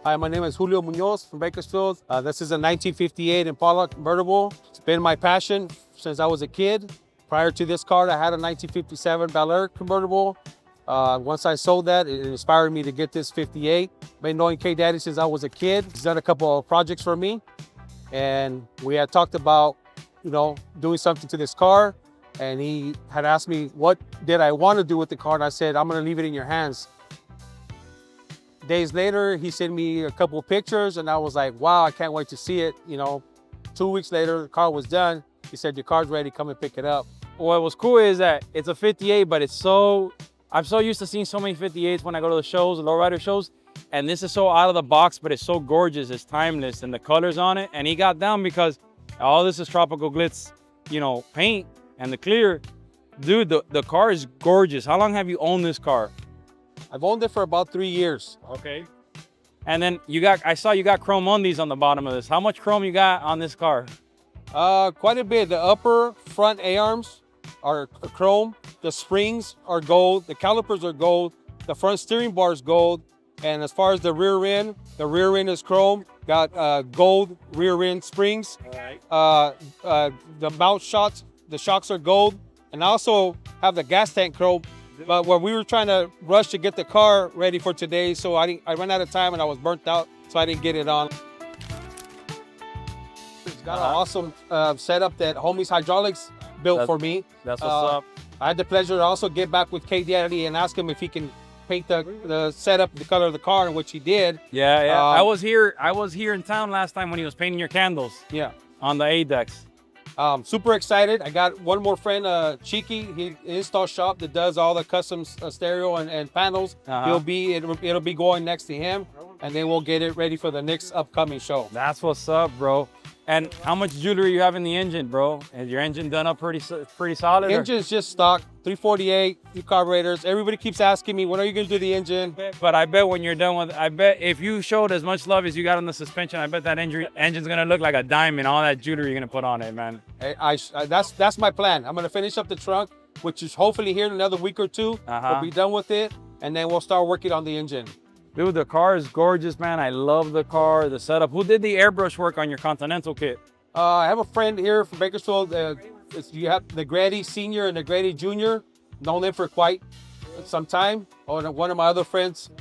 Hi, my name is Julio Munoz from Bakersfield. This is a 1958 Impala convertible. It's been my passion since I was a kid. Prior to this car, I had a 1957 Bel Air convertible. Once I sold that, it inspired me to get this 58. Been knowing KDaddy since I was a kid. He's done a couple of projects for me. And we had talked about, doing something to this car. And he had asked me, what did I want to do with the car? And I said, I'm going to leave it in your hands. Days later, he sent me a couple of pictures and I was like, wow, I can't wait to see it. 2 weeks later, the car was done. He said, your car's ready, come and pick it up. What was cool is that it's a 58, but I'm so used to seeing so many 58s when I go to the shows, the Lowrider shows. And this is so out of the box, but it's so gorgeous, it's timeless, and the colors on it. And he got down because all this is Tropical Glitz, paint and the clear. Dude, the car is gorgeous. How long have you owned this car? I've owned it for about 3 years. Okay. And then I saw you got chrome undies on the bottom of this. How much chrome you got on this car? Quite a bit. The upper front A-arms are chrome. The springs are gold. The calipers are gold. The front steering bar is gold. And as far as the rear end is chrome. Got gold rear end springs. All right. The mount shocks, the shocks are gold. And I also have the gas tank chrome. But when we were trying to rush to get the car ready for today, so I ran out of time and I was burnt out, so I didn't get it on. It's got an awesome setup that Homies Hydraulics built for me. That's what's up. I had the pleasure to also get back with KDaddy and ask him if he can paint the setup, the color of the car, and which he did. Yeah. I was here in town last time when he was painting your candles. Yeah. On the A-decks. Super excited. I got one more friend, Cheeky. He install shop that does all the custom stereo and panels. It'll be going next to him, and then we'll get it ready for the next upcoming show. That's what's up, bro. And how much jewelry you have in the engine, bro? Is your engine done up pretty solid? Engine's just stock, 348, 2 carburetors. Everybody keeps asking me, when are you gonna do the engine? But I bet when you're done with, I bet if you showed as much love as you got on the suspension, I bet that engine's gonna look like a diamond, all that jewelry you're gonna put on it, man. That's my plan. I'm gonna finish up the trunk, which is hopefully here in another week or two. We'll be done with it, and then we'll start working on the engine. Dude, the car is gorgeous, man. I love the car, the setup. Who did the airbrush work on your Continental kit? I have a friend here from Bakersfield. You have the Grady Senior and the Grady Junior. Known them for quite some time. One of my other friends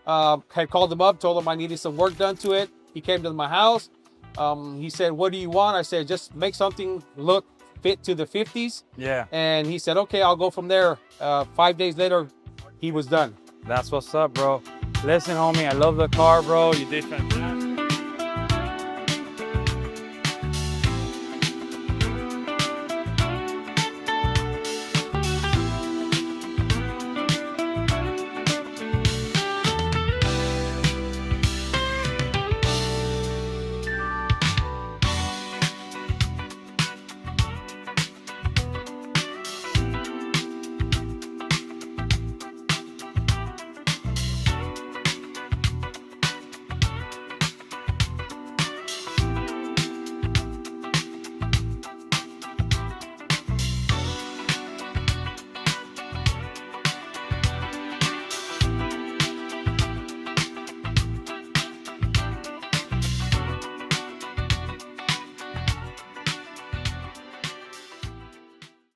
had called him up, told him I needed some work done to it. He came to my house. He said, what do you want? I said, just make something look fit to the 50s. Yeah. And he said, okay, I'll go from there. 5 days later, he was done. That's what's up, bro. Listen, homie, I love the car, bro. You did fantastic.